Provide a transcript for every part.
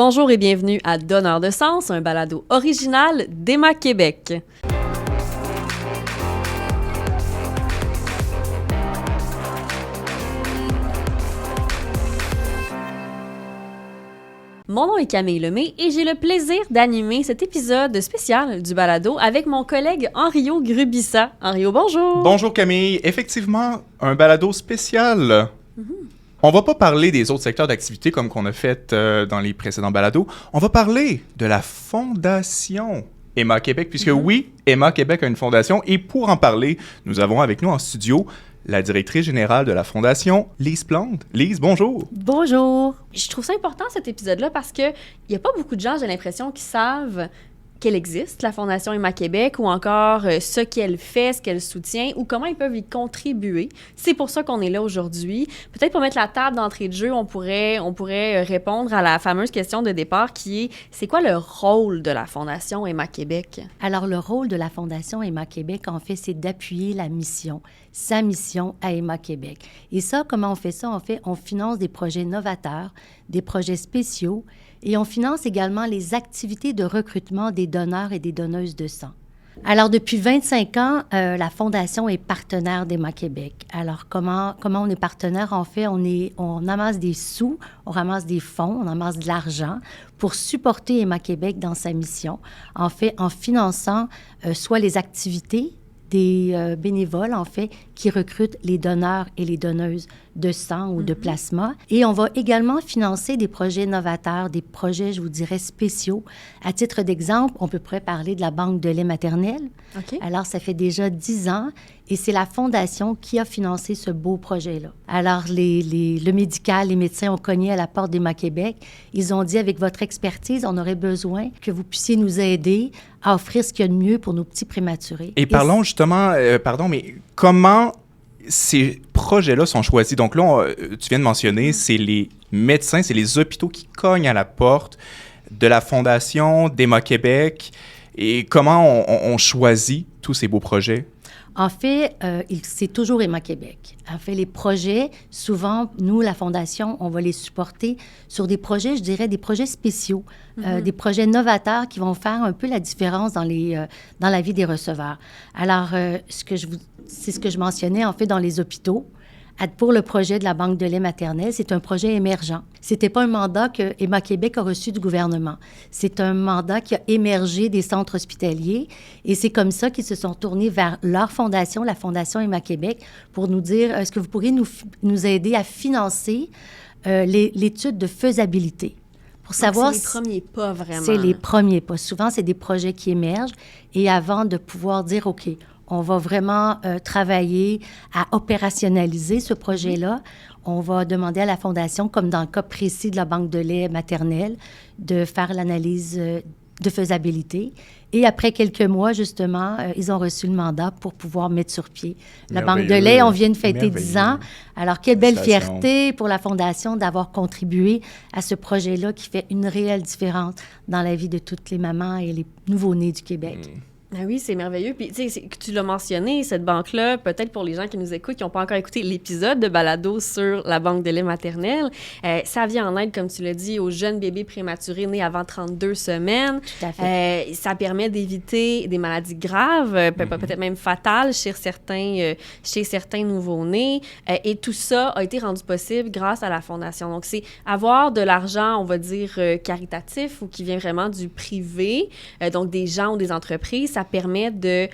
Bonjour et bienvenue à Donneur de sens, un balado original d'Emma Québec. Mon nom est Camille Lemay et j'ai le plaisir d'animer cet épisode spécial du balado avec mon collègue Henriot Grubissa. Henriot, bonjour! Bonjour Camille. Effectivement, un balado spécial. On va pas parler des autres secteurs d'activité comme qu'on a fait dans les précédents balados. On va parler de la Fondation Emma Québec, puisque oui, Emma Québec a une fondation. Et pour en parler, nous avons avec nous en studio la directrice générale de la Fondation, Lise Plante. Lise, bonjour. Bonjour! Je trouve ça important cet épisode-là parce qu'il n'y a pas beaucoup de gens, j'ai l'impression, qui savent qu'elle existe, la Fondation Emma Québec, ou encore ce qu'elle fait, ce qu'elle soutient, ou comment ils peuvent y contribuer. C'est pour ça qu'on est là aujourd'hui. Peut-être pour mettre la table d'entrée de jeu, on pourrait répondre à la fameuse question de départ qui est « C'est quoi le rôle de la Fondation Emma Québec? » Alors, le rôle de la Fondation Emma Québec, en fait, c'est d'appuyer la mission, sa mission à Emma Québec. Et ça, comment on fait ça? On finance des projets novateurs, des projets spéciaux, et on finance également les activités de recrutement des donneurs et des donneuses de sang. Alors, depuis 25 ans, la Fondation est partenaire d'Emma Québec. Alors, comment on est partenaire? En fait, on amasse des sous, on ramasse des fonds, on amasse de l'argent pour supporter Emma Québec dans sa mission. En fait, en finançant soit les activités des bénévoles, en fait, qui recrutent les donneurs et les donneuses de sang ou de plasma. Et on va également financer des projets novateurs, des projets, je vous dirais, spéciaux. À titre d'exemple, on peut parler de la Banque de lait maternel. OK. Alors, ça fait déjà 10 ans et c'est la Fondation qui a financé ce beau projet-là. Alors, le médical, les médecins ont cogné à la porte d'Emma Québec. Ils ont dit, avec votre expertise, on aurait besoin que vous puissiez nous aider à offrir ce qu'il y a de mieux pour nos petits prématurés. Et parlons justement, mais comment ces projets-là sont choisis? Donc là, tu viens de mentionner, c'est les médecins, c'est les hôpitaux qui cognent à la porte de la Fondation d'Emma Québec. Et comment on choisit tous ces beaux projets? En fait, c'est toujours Emma Québec. En fait, les projets, souvent, nous, la Fondation, on va les supporter sur des projets, je dirais, des projets spéciaux, des projets novateurs qui vont faire un peu la différence dans la vie des receveurs. Alors, c'est ce que je mentionnais, en fait, dans les hôpitaux. Pour le projet de la Banque de lait maternel, c'est un projet émergent. C'était pas un mandat que Emma Québec a reçu du gouvernement. C'est un mandat qui a émergé des centres hospitaliers et c'est comme ça qu'ils se sont tournés vers leur fondation, la Fondation Emma Québec, pour nous dire, est-ce que vous pourriez nous aider à financer l'étude de faisabilité? Pour savoir c'est les premiers pas, vraiment. C'est les premiers pas. Souvent, c'est des projets qui émergent et avant de pouvoir dire, OK, on va vraiment travailler à opérationnaliser ce projet-là. On va demander à la Fondation, comme dans le cas précis de la Banque de lait maternelle, de faire l'analyse de faisabilité. Et après quelques mois, justement, ils ont reçu le mandat pour pouvoir mettre sur pied la Banque de lait. On vient de fêter 10 ans. Alors, quelle belle fierté pour la Fondation d'avoir contribué à ce projet-là qui fait une réelle différence dans la vie de toutes les mamans et les nouveau-nés du Québec. Ah oui, c'est merveilleux. Puis, tu sais, tu l'as mentionné, cette banque-là, peut-être pour les gens qui nous écoutent, qui n'ont pas encore écouté l'épisode de balado sur la Banque de lait maternelle, ça vient en aide, comme tu l'as dit, aux jeunes bébés prématurés nés avant 32 semaines. Tout à fait. Ça permet d'éviter des maladies graves, peut-être même fatales chez certains nouveau-nés. Et tout ça a été rendu possible grâce à la Fondation. Donc, c'est avoir de l'argent, on va dire, caritatif ou qui vient vraiment du privé, donc des gens ou des entreprises. Ça permet de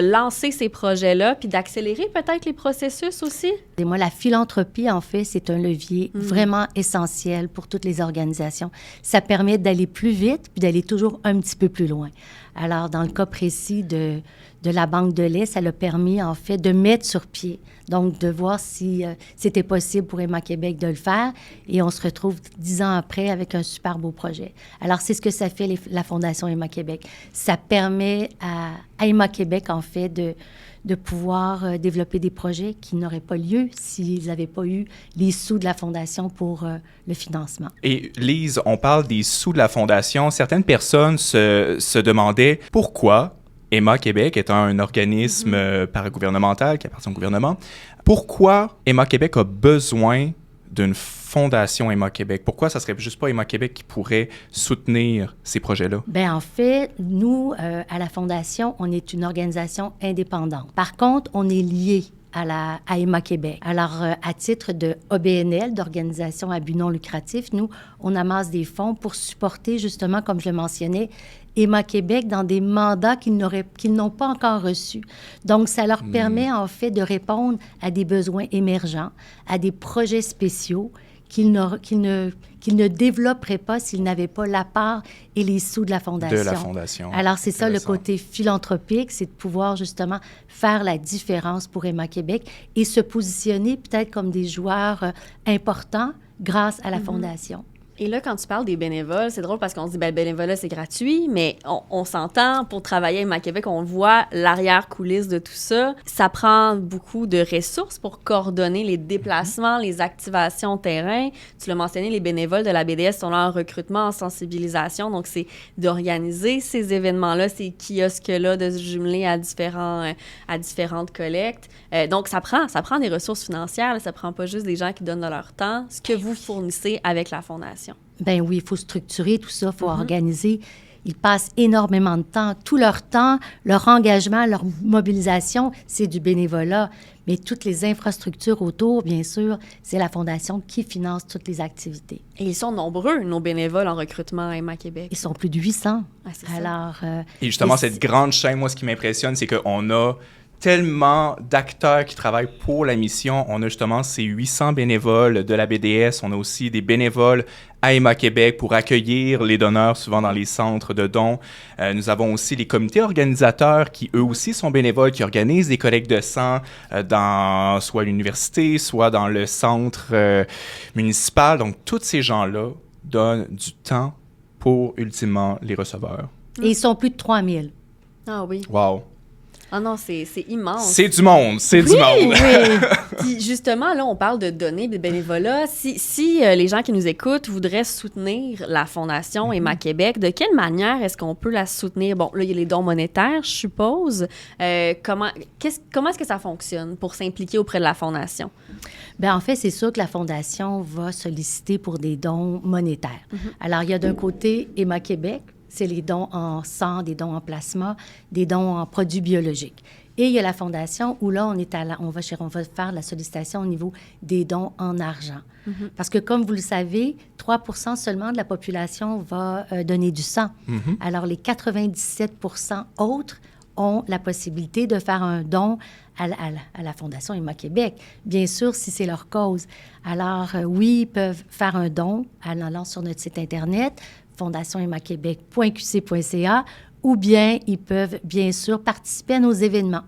lancer ces projets-là puis d'accélérer peut-être les processus aussi? Et moi, la philanthropie, en fait, c'est un levier vraiment essentiel pour toutes les organisations. Ça permet d'aller plus vite puis d'aller toujours un petit peu plus loin. Alors, dans le cas précis de la Banque de lait, ça l'a permis, en fait, de mettre sur pied. Donc, de voir si c'était possible pour Emma Québec de le faire. Et on se retrouve 10 ans après avec un super beau projet. Alors, c'est ce que ça fait la Fondation Emma Québec. Ça permet à Emma Québec, en fait, de pouvoir développer des projets qui n'auraient pas lieu s'ils n'avaient pas eu les sous de la Fondation pour le financement. Et Lise, on parle des sous de la Fondation. Certaines personnes se demandaient pourquoi Emma Québec étant un organisme paragouvernemental qui appartient au gouvernement, pourquoi Emma Québec a besoin d'une fondation Emma Québec? Pourquoi ça serait juste pas Emma Québec qui pourrait soutenir ces projets-là? Bien, en fait, nous, à la Fondation, on est une organisation indépendante. Par contre, on est lié à Emma Québec. Alors, à titre de OBNL, d'organisation à but non lucratif, nous, on amasse des fonds pour supporter, justement, comme je le mentionnais, Emma Québec dans des mandats qu'ils n'ont pas encore reçus. Donc, ça leur permet, en fait, de répondre à des besoins émergents, à des projets spéciaux qu'ils ne développeraient pas s'ils n'avaient pas la part et les sous de la Fondation. De la Fondation. Alors, c'est ça le côté philanthropique, c'est de pouvoir justement faire la différence pour Emma Québec et se positionner peut-être comme des joueurs importants grâce à la Fondation. Et là, quand tu parles des bénévoles, c'est drôle parce qu'on se dit, ben, le bénévolat, c'est gratuit, mais on s'entend, pour travailler à Emma Québec, on voit l'arrière-coulisse de tout ça. Ça prend beaucoup de ressources pour coordonner les déplacements, les activations terrain. Tu l'as mentionné, les bénévoles de la BDS sont là en recrutement, en sensibilisation. Donc, c'est d'organiser ces événements-là, ces kiosques-là, de se jumeler à différentes collectes. Donc, ça prend des ressources financières. Là, ça prend pas juste des gens qui donnent de leur temps. Ce que vous fournissez avec la Fondation. Ben oui, il faut structurer tout ça, il faut organiser. Ils passent énormément de temps, leur engagement, leur mobilisation, c'est du bénévolat. Mais toutes les infrastructures autour, bien sûr, c'est la Fondation qui finance toutes les activités. Et ils sont nombreux, nos bénévoles en recrutement à Emma Québec. Ils sont plus de 800. Ah, c'est Alors, et justement, cette grande chaîne, moi, ce qui m'impressionne, c'est qu'on a tellement d'acteurs qui travaillent pour la mission. On a justement ces 800 bénévoles de la BDS. On a aussi des bénévoles à Emma Québec pour accueillir les donneurs, souvent dans les centres de dons. Nous avons aussi les comités organisateurs qui, eux aussi, sont bénévoles, qui organisent des collectes de sang dans soit l'université, soit dans le centre municipal. Donc, tous ces gens-là donnent du temps pour, ultimement, les receveurs. Et ils sont plus de 3000. Ah oui. Wow. Ah non, c'est immense. C'est du monde, c'est du monde. Oui. Puis justement, là, on parle de donner des bénévolats. Si les gens qui nous écoutent voudraient soutenir la Fondation Emma Québec, de quelle manière est-ce qu'on peut la soutenir? Bon, là, il y a les dons monétaires, je suppose. Comment est-ce que ça fonctionne pour s'impliquer auprès de la Fondation? Bien, en fait, c'est sûr que la Fondation va solliciter pour des dons monétaires. Alors, il y a d'un côté Emma Québec, c'est les dons en sang, des dons en plasma, des dons en produits biologiques. Et il y a la Fondation où là, on va faire la sollicitation au niveau des dons en argent. Parce que, comme vous le savez, 3 % seulement de la population va donner du sang. Alors, les 97 % autres ont la possibilité de faire un don à la Fondation Emma Québec, bien sûr, si c'est leur cause. Alors, oui, ils peuvent faire un don en allant sur notre site Internet, fondationemmaquebec.qc.ca, ou bien ils peuvent, bien sûr, participer à nos événements.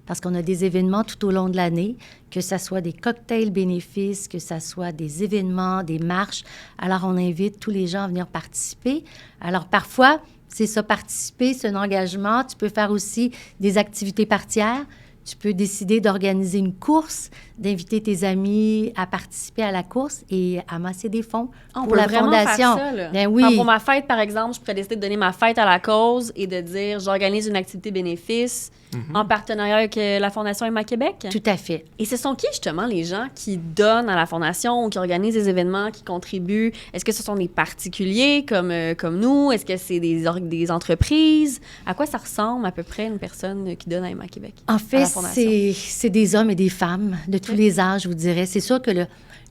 Parce qu'on a des événements tout au long de l'année, que ce soit des cocktails bénéfices, que ce soit des événements, des marches. Alors, on invite tous les gens à venir participer. Alors, parfois, c'est ça, participer, c'est un engagement. Tu peux faire aussi des activités par tiers. Tu peux décider d'organiser une course, d'inviter tes amis à participer à la course et amasser des fonds pour la Fondation. Faire ça, là. Bien oui. Pour ma fête, par exemple, je pourrais décider de donner ma fête à la cause et de dire j'organise une activité bénéfice en partenariat avec la Fondation Emma Québec. Tout à fait. Et ce sont qui, justement, les gens qui donnent à la Fondation ou qui organisent des événements, qui contribuent? Est-ce que ce sont des particuliers comme nous? Est-ce que c'est des entreprises? À quoi ça ressemble à peu près une personne qui donne à Emma Québec? En fait, c'est des hommes et des femmes de tous les âges, je vous dirais. C'est sûr que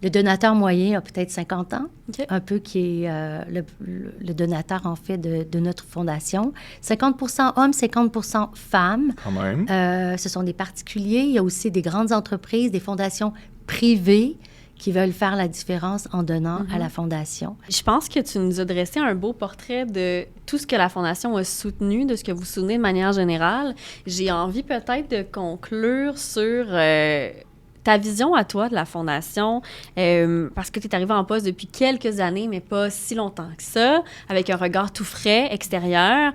le donateur moyen a peut-être 50 ans, un peu qui est le donateur, en fait, de notre fondation. 50 % hommes, 50 % femmes. Quand même. Ce sont des particuliers. Il y a aussi des grandes entreprises, des fondations privées qui veulent faire la différence en donnant à la Fondation. Je pense que tu nous as dressé un beau portrait de tout ce que la Fondation a soutenu, de ce que vous soutenez de manière générale. J'ai envie peut-être de conclure sur ta vision à toi de la Fondation, parce que tu es arrivée en poste depuis quelques années, mais pas si longtemps que ça, avec un regard tout frais, extérieur.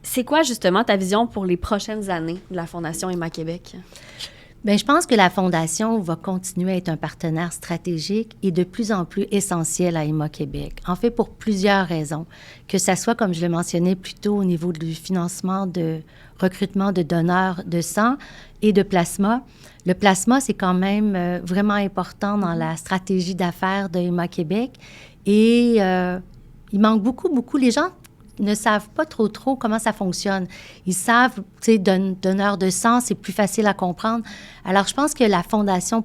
C'est quoi, justement, ta vision pour les prochaines années de la Fondation Emma Québec? Bien, je pense que la Fondation va continuer à être un partenaire stratégique et de plus en plus essentiel à Emma Québec. En fait, pour plusieurs raisons. Que ça soit, comme je le mentionnais plus tôt, au niveau du financement de recrutement de donneurs de sang et de plasma. Le plasma, c'est quand même vraiment important dans la stratégie d'affaires de Emma Québec. Et il manque beaucoup. Les gens ne savent pas trop comment ça fonctionne. Ils savent, tu sais, donneur de sang, c'est plus facile à comprendre. Alors, je pense que la Fondation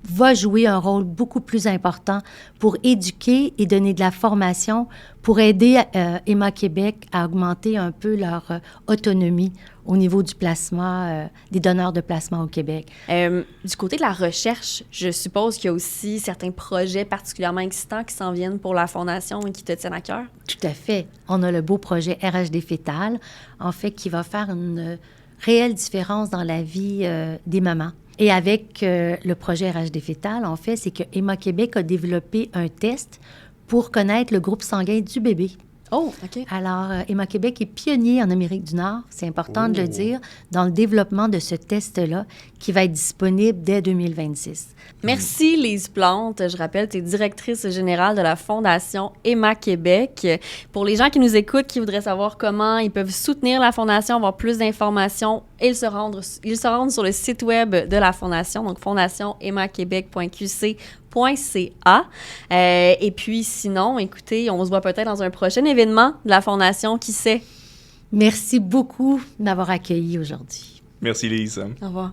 va jouer un rôle beaucoup plus important pour éduquer et donner de la formation pour aider Emma Québec à augmenter un peu leur autonomie au niveau du plasma, des donneurs de plasma au Québec. Du côté de la recherche, je suppose qu'il y a aussi certains projets particulièrement excitants qui s'en viennent pour la Fondation et qui te tiennent à cœur? Tout à fait. On a le beau projet RHD Fétal, en fait, qui va faire une réelle différence dans la vie des mamans. Et avec le projet RHD Fétal, en fait, c'est que Emma Québec a développé un test pour connaître le groupe sanguin du bébé. Oh, OK. Alors, Emma Québec est pionnier en Amérique du Nord, c'est important de le dire, dans le développement de ce test-là qui va être disponible dès 2026. Merci, Lise Plante. Je rappelle, tu es directrice générale de la Fondation Emma Québec. Pour les gens qui nous écoutent, qui voudraient savoir comment ils peuvent soutenir la Fondation, avoir plus d'informations, ils se rendent sur le site web de la Fondation, donc fondationemmaquebec.qc.ca. Et puis sinon, écoutez, on se voit peut-être dans un prochain événement de la Fondation, qui sait? Merci beaucoup de m'avoir accueilli aujourd'hui. Merci, Lise. Au revoir.